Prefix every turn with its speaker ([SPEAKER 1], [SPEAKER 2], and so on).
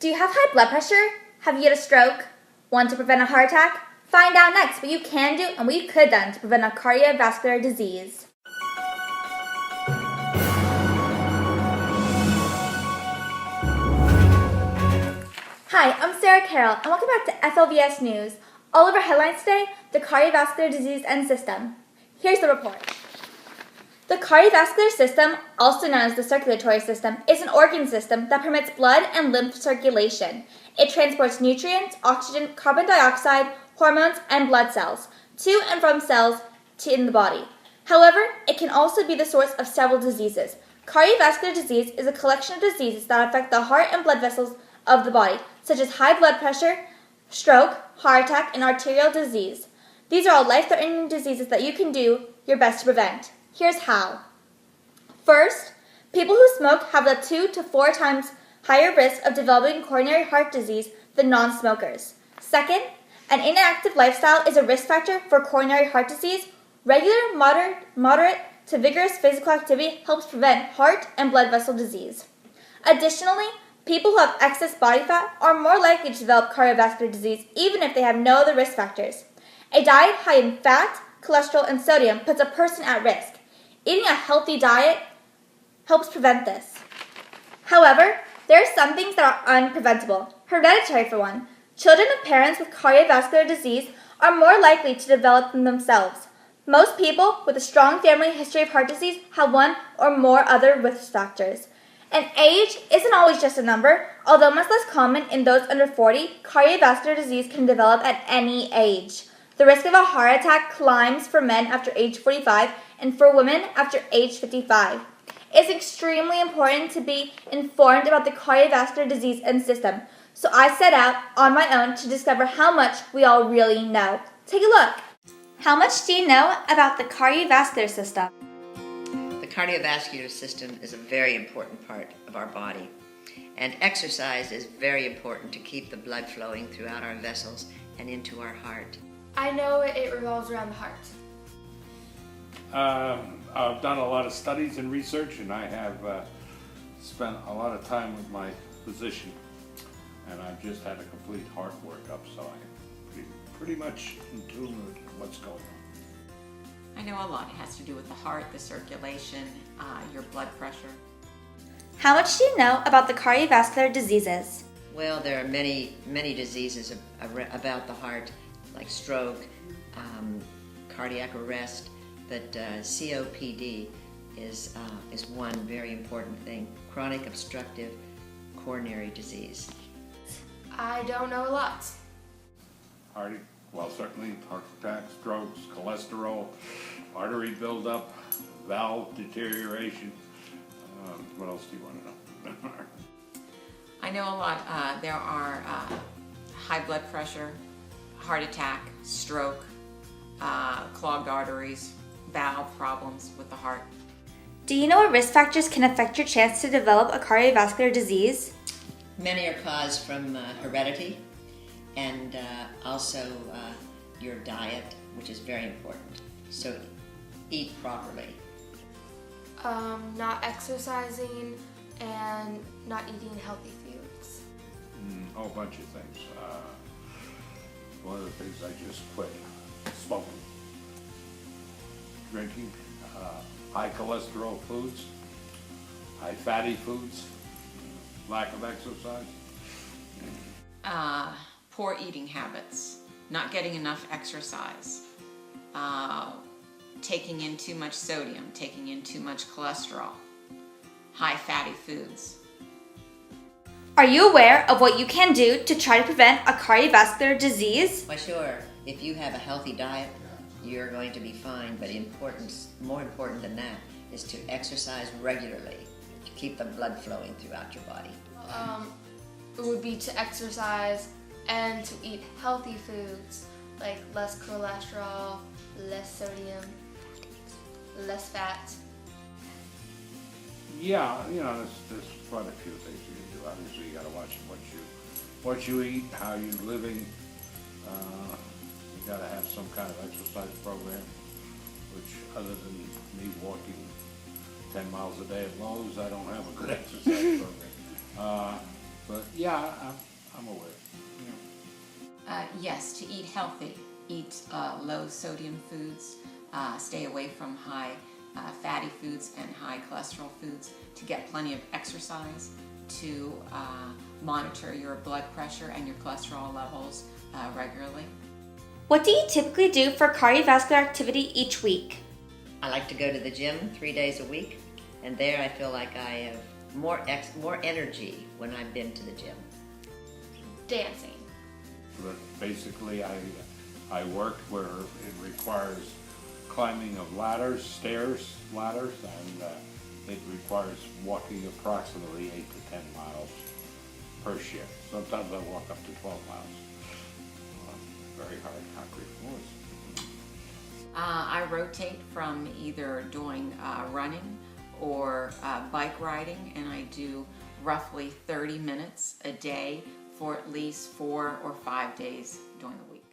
[SPEAKER 1] Do you have high blood pressure? Have you had a stroke? Want to prevent a heart attack? Find out next what you can do and what you could have done to prevent a cardiovascular disease. Hi, I'm Sarah Carroll, and welcome back to FLVS News. All of our headlines today, the cardiovascular disease and system. Here's the report. The cardiovascular system, also known as the circulatory system, is an organ system that permits blood and lymph circulation. It transports nutrients, oxygen, carbon dioxide, hormones, and blood cells to and from cells in the body. However, it can also be the source of several diseases. Cardiovascular disease is a collection of diseases that affect the heart and blood vessels of the body, such as high blood pressure, stroke, heart attack, and arterial disease. These are all life-threatening diseases that you can do your best to prevent. Here's how. First, people who smoke have a 2 to 4 times higher risk of developing coronary heart disease than non-smokers. Second, an inactive lifestyle is a risk factor for coronary heart disease. Regular, moderate to vigorous physical activity helps prevent heart and blood vessel disease. Additionally, people who have excess body fat are more likely to develop cardiovascular disease even if they have no other risk factors. A diet high in fat, cholesterol, and sodium puts a person at risk. Eating a healthy diet helps prevent this. However, there are some things that are unpreventable. Hereditary, for one. Children of parents with cardiovascular disease are more likely to develop them themselves. Most people with a strong family history of heart disease have one or more other risk factors. And age isn't always just a number. Although much less common in those under 40, cardiovascular disease can develop at any age. The risk of a heart attack climbs for men after age 45 and for women after age 55. It's extremely important to be informed about the cardiovascular disease and system, so I set out on my own to discover how much we all really know. Take a look. How much do you know about the cardiovascular system?
[SPEAKER 2] The cardiovascular system is a very important part of our body, and exercise is very important to keep the blood flowing throughout our vessels and into our heart.
[SPEAKER 3] I know it revolves around the heart.
[SPEAKER 4] I've done a lot of studies and research, and I have spent a lot of time with my physician, and I've just had a complete heart workup, so I'm pretty much in tune with what's going on.
[SPEAKER 5] I know a lot. It has to do with the heart, the circulation, your blood pressure.
[SPEAKER 1] How much do you know about the cardiovascular diseases?
[SPEAKER 2] Well, there are many diseases about the heart, like stroke, cardiac arrest, but COPD is one very important thing, chronic obstructive coronary disease.
[SPEAKER 3] I don't know a lot.
[SPEAKER 4] Certainly heart attacks, strokes, cholesterol, artery buildup, valve deterioration. What else do you want to know?
[SPEAKER 5] I know a lot. There are high blood pressure, heart attack, stroke, clogged arteries, valve problems with the heart.
[SPEAKER 1] Do you know what risk factors can affect your chance to develop a cardiovascular disease?
[SPEAKER 2] Many are caused from heredity and also your diet, which is very important. So eat properly.
[SPEAKER 3] Not exercising and not eating healthy foods.
[SPEAKER 4] A whole bunch of things. One of the things I just quit, smoking, drinking, high cholesterol foods, high fatty foods, lack of exercise.
[SPEAKER 5] Poor eating habits, not getting enough exercise, taking in too much sodium, taking in too much cholesterol, high fatty foods.
[SPEAKER 1] Are you aware of what you can do to try to prevent a cardiovascular disease?
[SPEAKER 2] Well, sure. If you have a healthy diet, you're going to be fine, but more important than that is to exercise regularly to keep the blood flowing throughout your body.
[SPEAKER 3] It would be to exercise and to eat healthy foods, like less cholesterol, less sodium, less fat.
[SPEAKER 4] Yeah, there's quite a few things you can do. Obviously, you got to watch what you eat, how you're living. You got to have some kind of exercise program, which other than me walking 10 miles a day at Lowe's, I don't have a good exercise program. But yeah, I'm aware.
[SPEAKER 5] Yes, to eat healthy, eat low sodium foods, stay away from high fatty foods and high cholesterol foods, to get plenty of exercise, to monitor your blood pressure and your cholesterol levels regularly.
[SPEAKER 1] What do you typically do for cardiovascular activity each week?
[SPEAKER 2] I like to go to the gym 3 days a week, and there I feel like I have more energy when I've been to the gym.
[SPEAKER 3] Dancing.
[SPEAKER 4] But basically, I work where it requires climbing of ladders, ladders, and it requires walking approximately 8 to 10 miles per shift. Sometimes I walk up to 12 miles on very hard concrete floors.
[SPEAKER 5] I rotate from either doing running or bike riding, and I do roughly 30 minutes a day for at least 4 or 5 days during the week.